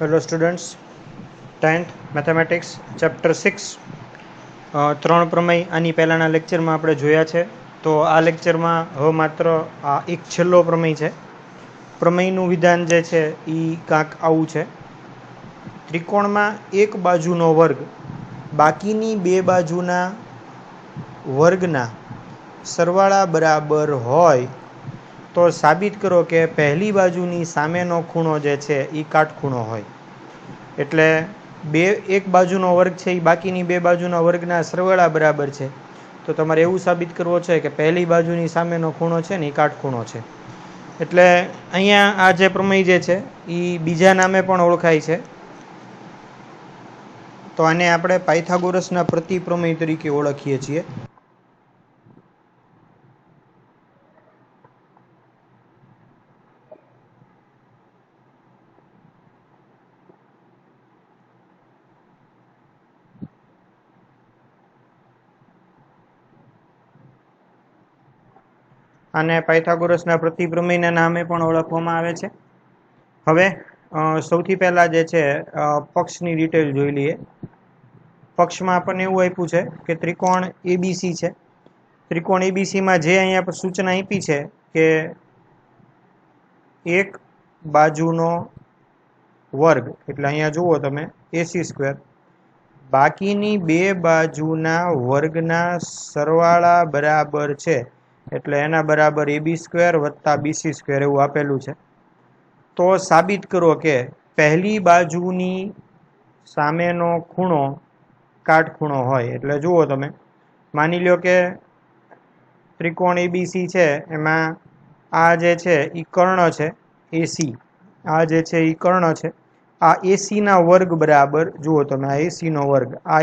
Hello students, 10th mathematics chapter 6 ત્રણ પ્રમેય આની પહેલાંના લેક્ચરમાં આપણે જોયા છે. તો આ લેક્ચરમાં હવે માત્ર આ એક છેલ્લો પ્રમેય છે. પ્રમેયનું વિધાન જે છે એ કાંક આવું છે: ત્રિકોણમાં એક બાજુનો વર્ગ બાકીની બે બાજુના વર્ગના સરવાળા બરાબર હોય તો સાબિત કરો કે પહેલી બાજુની સામેનો ખૂણો જે છે એ કાટખૂણો હોય. એટલે એક બાજુનો વર્ગ છે એ બાકીની બે બાજુના વર્ગના સરવાળા બરાબર છે. તો તમારે એવું સાબિત કરવો છે કે પહેલી બાજુની સામેનો ખૂણો છે ને એ કાટખૂણો છે. એટલે અહીંયા આ જે પ્રમેય જે છે એ બીજા નામે પણ ઓળખાય છે. તો આને આપણે પાયથાગોરસના પ્રતિપ્રમેય તરીકે ઓળખીએ છીએ. આને પાયથાગોરસના પ્રતિપ્રમેયના નામે પણ ઓળખવામાં આવે છે. હવે સૌથી પહેલાં જે છે પક્ષની ડિટેલ જોઈ લઈએ. પક્ષમાં આપણને એવું આપ્યું છે કે ત્રિકોણ એબીસી છે. ત્રિકોણ એબીસીમાં જે અહીંયા પર સૂચના આપી છે કે એક બાજુનો વર્ગ, એટલે અહીંયા જુઓ તમે AC², બાકીની બે બાજુના વર્ગના સરવાળા બરાબર છે. એટલે એના બરાબર AB² વત્તા BC² એવું આપેલું છે. તો સાબિત કરો કે પહેલી બાજુની સામેનો ખૂણો કાટખૂણો હોય. એટલે જુઓ તમે, માની લ્યો કે ત્રિકોણ એબીસી છે, એમાં આ જે છે એ કર્ણ છે AC, આ જે છે એ કર્ણ છે. આ ACના વર્ગ બરાબર, જુઓ તમે, આ ACનો વર્ગ, આ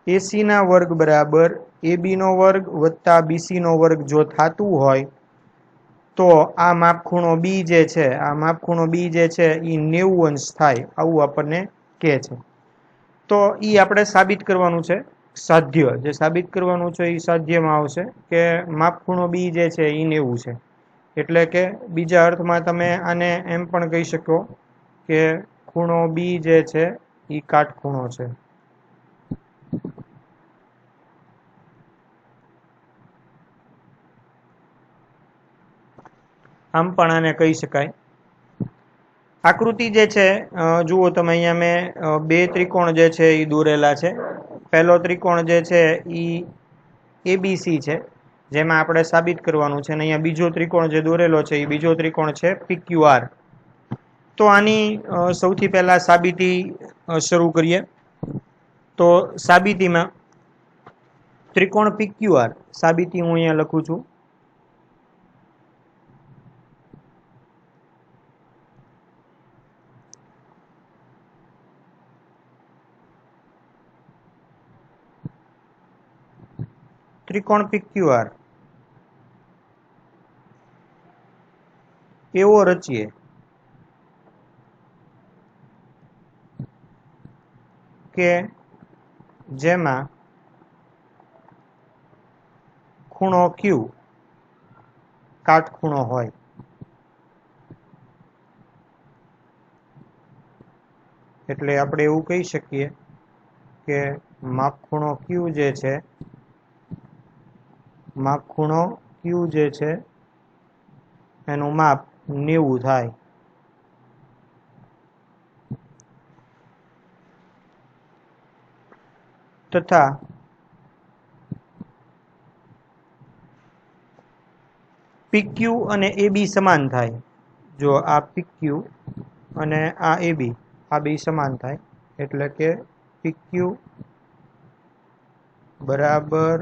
ACના વર્ગ બરાબર ABનો વર્ગ વત્તા BCનો વર્ગ જો થતું હોય તો આ માપખૂણો B જે છે, આ માપખૂણો B જે છે એ 90 અંશ થાય, આવું આપણને કહે છે. તો એ આપણે સાબિત કરવાનું છે. સાધ્ય જે સાબિત કરવાનું છે એ સાધ્યમાં આવશે કે માપખૂણો B જે છે એ 90 છે. એટલે કે બીજા અર્થમાં તમે આને એમ પણ કહી શકો કે ખૂણો B જે છે એ કાટખૂણો છે. આમ પણ આને કહી શકાય. આકૃતિ જે છે જુઓ તમે, અહીંયા મેં બે ત્રિકોણ જે છે એ દોરેલા છે. પહેલો ત્રિકોણ જે છે એ ABC છે, જેમાં આપણે સાબિત કરવાનું છે. અને અહીંયા બીજો ત્રિકોણ જે દોરેલો છે એ બીજો ત્રિકોણ છે PQR. તો આની સૌથી પહેલા સાબિતી શરૂ કરીએ. તો સાબિતીમાં ત્રિકોણ PQR, સાબિતી હું અહીંયા લખું છું. ત્રિકોણ PQR એવો રચીએ કે જેમાં ખૂણો Q કાટખૂણો હોય. એટલે આપણે એવું કહી શકીએ કે માપખૂણો Q જે છે, માપખૂણો Q જે છે એનું માપ 90 થાય. તથા PQ અને AB સમાન થાય. જો આ PQ અને આ AB, આ બે સમાન થાય. એટલે કે PQ બરાબર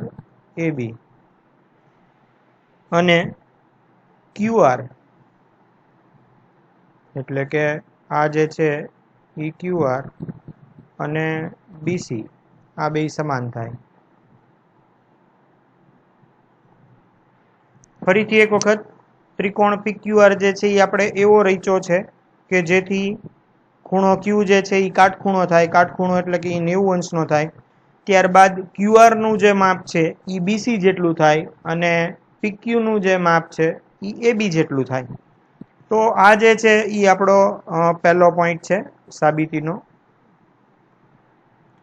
AB અને QR, એટલે કે આ જે છે એ QR અને BC આ બે સમાન થાય. ફરીથી એક વખત ત્રિકોણ PQR જે છે એ આપણે એવો રચ્યો છે કે જેથી ખૂણો Q જે છે એ કાટખૂણો થાય. કાટખૂણો એટલે કે એ 90 અંશનો થાય. ત્યારબાદ QR નું જે માપ છે એ BC જેટલું થાય અને PQ નું જે માપ છે એ AB જેટલું થાય. તો આ જે છે એ આપણો પહેલો પોઈન્ટ છે. સાબિતીનો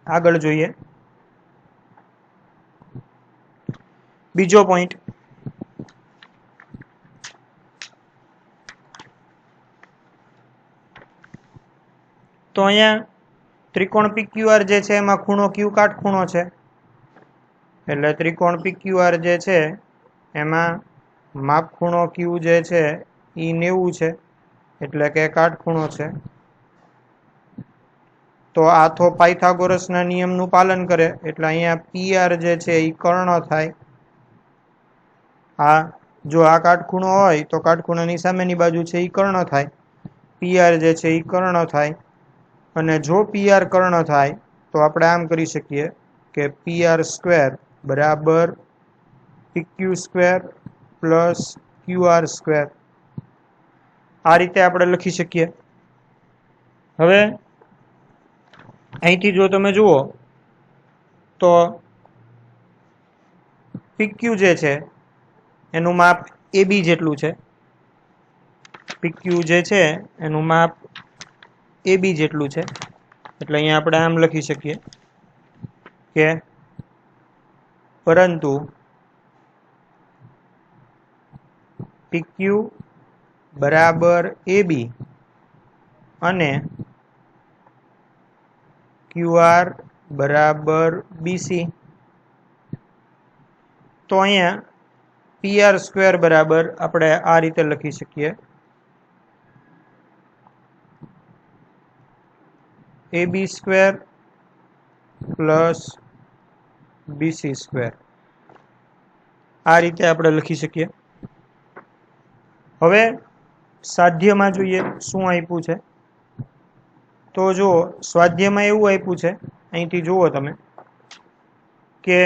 આગળ જોઈએ બીજો પોઈન્ટ તો અહીંયા ત્રિકોણ PQR જે છે એમાં ખૂણો Q કાટખૂણો છે એટલે ત્રિકોણ PQR જે છે એમાં માપ ખૂણો Q જે છે એ 90 છે એટલે કે કાટખૂણો છે તો આથો પાયથાગોરસના નિયમનું પાલન કરે એટલે અહીંયા PR જે છે એ કર્ણ થાય આ જો આ કાટખૂણો હોય તો કાટખૂણાની સામેની બાજુ છે એ કર્ણ થાય PR જે છે એ કર્ણ થાય અને જો PR કર્ણ થાય તો આપણે આમ કરી શકીએ કે PR² બરાબર PQ² પ્લસ QR². આ રીતે આપણે લખી શકીએ. હવે અહીંથી જો તમે જુઓ તો PQ જે છે એનું માપ AB જેટલું છે. PQ જે છે એનું માપ AB જેટલું છે એટલે અહીંયા આપણે આમ લખી શકીએ કે પરંતુ PQ બરાબર AB અને QR બરાબર BC તો અહીંયા PR² બરાબર આપણે આ રીતે લખી શકીએ AB² પ્લસ BC². આ રીતે આપણે લખી શકીએ. હવે સાધ્યમાં જોઈએ શું આપ્યું છે તો જો સ્વાધ્યાયમાં એવું આપ્યું છે અહીંથી જુઓ તમે કે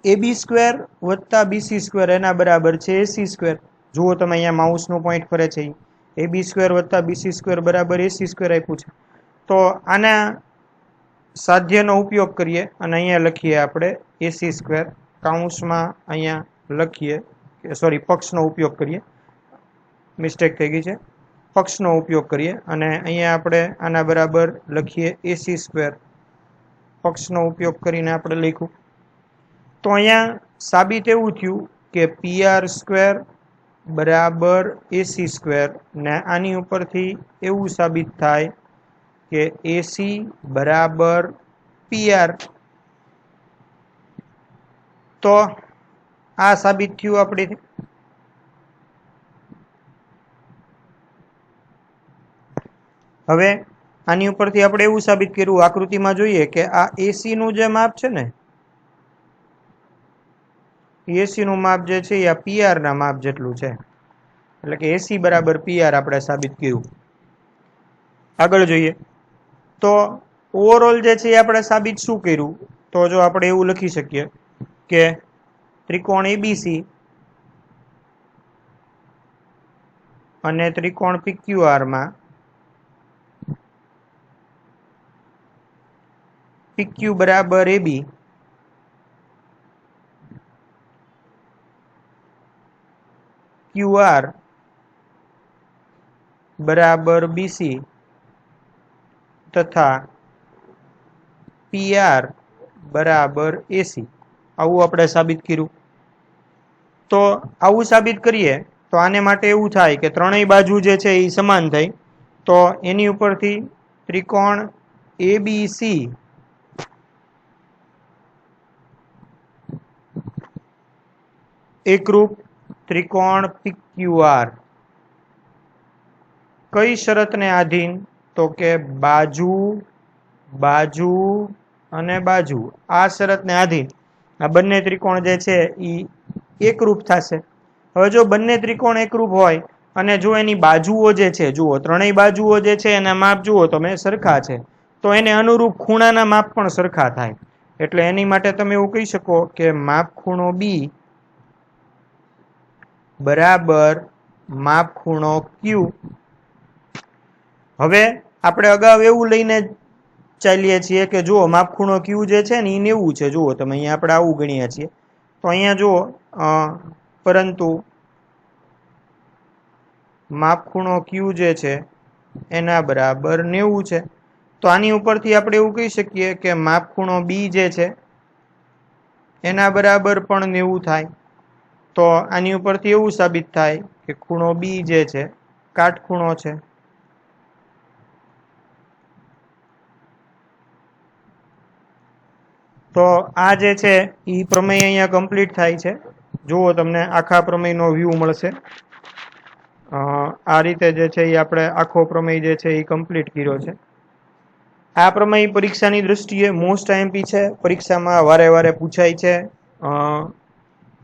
AB² વત્તા BC² એના બરાબર છે AC². જુઓ તમે અહીંયા માઉસનો પોઈન્ટ ફરે છે AB² વત્તા BC² બરાબર AC² આપ્યું છે તો આના સાધ્યનો ઉપયોગ કરીએ અને અહીંયા લખીએ આપણે AC² કાઉન્સમાં અહીંયા લખીએ સોરી પક્ષનો ઉપયોગ કરીએ મિસ્ટેક થઈ ગઈ છે પક્ષનો ઉપયોગ કરીએ અને અહીંયા આપણે આના બરાબર લખીએ AC² પક્ષનો ઉપયોગ કરીને આપણે લખ્યું તો અહીંયા સાબિત એવું થયું કે PR² બરાબર AC² ને આની ઉપરથી એવું સાબિત થાય કે AC બરાબર PR. તો આ સાબિત થયું આપણી. હવે આની ઉપરથી આપણે એવું સાબિત કર્યું આકૃતિમાં જોઈએ કે આ AC નું જે માપ છે ને AC નું માપ જે છે એ આ PR ના માપ જેટલું છે એટલે કે AC બરાબર PR આપણે સાબિત કર્યું. આગળ જોઈએ તો ઓવરઓલ જે છે એ આપણે સાબિત શું કર્યું તો જો આપણે એવું લખી શકીએ કે ત્રિકોણ ABC અને ત્રિકોણ PQR માં PQ બરાબર AB QR બરાબર BC તથા PR બરાબર AC આવું આપણે સાબિત કર્યું. તો આવું સાબિત કરીએ તો આને માટે એવું થાય કે ત્રણેય બાજુ જે છે એ સમાન થઈ તો એની ઉપરથી ત્રિકોણ ABC એકરૂપ ત્રિકોણ PQR કઈ શરતને આધીન તો કે બાજુ બાજુ અને બાજુ આ શરતને આધીન આ બંને ત્રિકોણ જે છે એ એકરૂપ થશે. હવે જો બંને ત્રિકોણ એકરૂપ હોય અને જો એની બાજુઓ જે છે જુઓ ત્રણેય બાજુઓ જે છે એના માપ જુઓ તમે સરખા છે તો એને અનુરૂપ ખૂણાના માપ પણ સરખા થાય એટલે એની માટે તમે એવું કહી શકો કે માપ ખૂણો B બરાબર માપ ખૂણો Q. હવે આપણે અગાઉ એવું લઈને ચાલીએ છીએ કે જુઓ માપ ખૂણો Q જે છે ને એ 90 છે. જુઓ તમે અહીંયા આપણે આવું ગણીએ છીએ તો અહીંયા જુઓ પરંતુ માપ ખૂણો Q જે છે એના બરાબર 90 છે. તો આની ઉપરથી આપણે એવું કહી શકીએ કે માપ ખૂણો બી જે છે એના બરાબર પણ 90 થાય. તો આની ઉપરથી એવું સાબિત થાય કે ખૂણો બી જે છે કાટખૂણો છે. તો આ જે છે એ પ્રમેય અહીંયા કમ્પ્લીટ થાય છે. જુઓ તમને આખા પ્રમેયનો વ્યૂ મળશે. આ રીતે જે છે એ આપણે આખો પ્રમેય જે છે એ કમ્પ્લીટ કર્યો છે. આ પ્રમેય પરીક્ષાની દૃષ્ટિએ મોસ્ટ આઈએમપી છે, પરીક્ષામાં વારે વારે પૂછાય છે.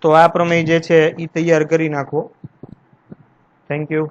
તો આ પ્રમેય જે છે એ તૈયાર કરી નાખો. Thank you.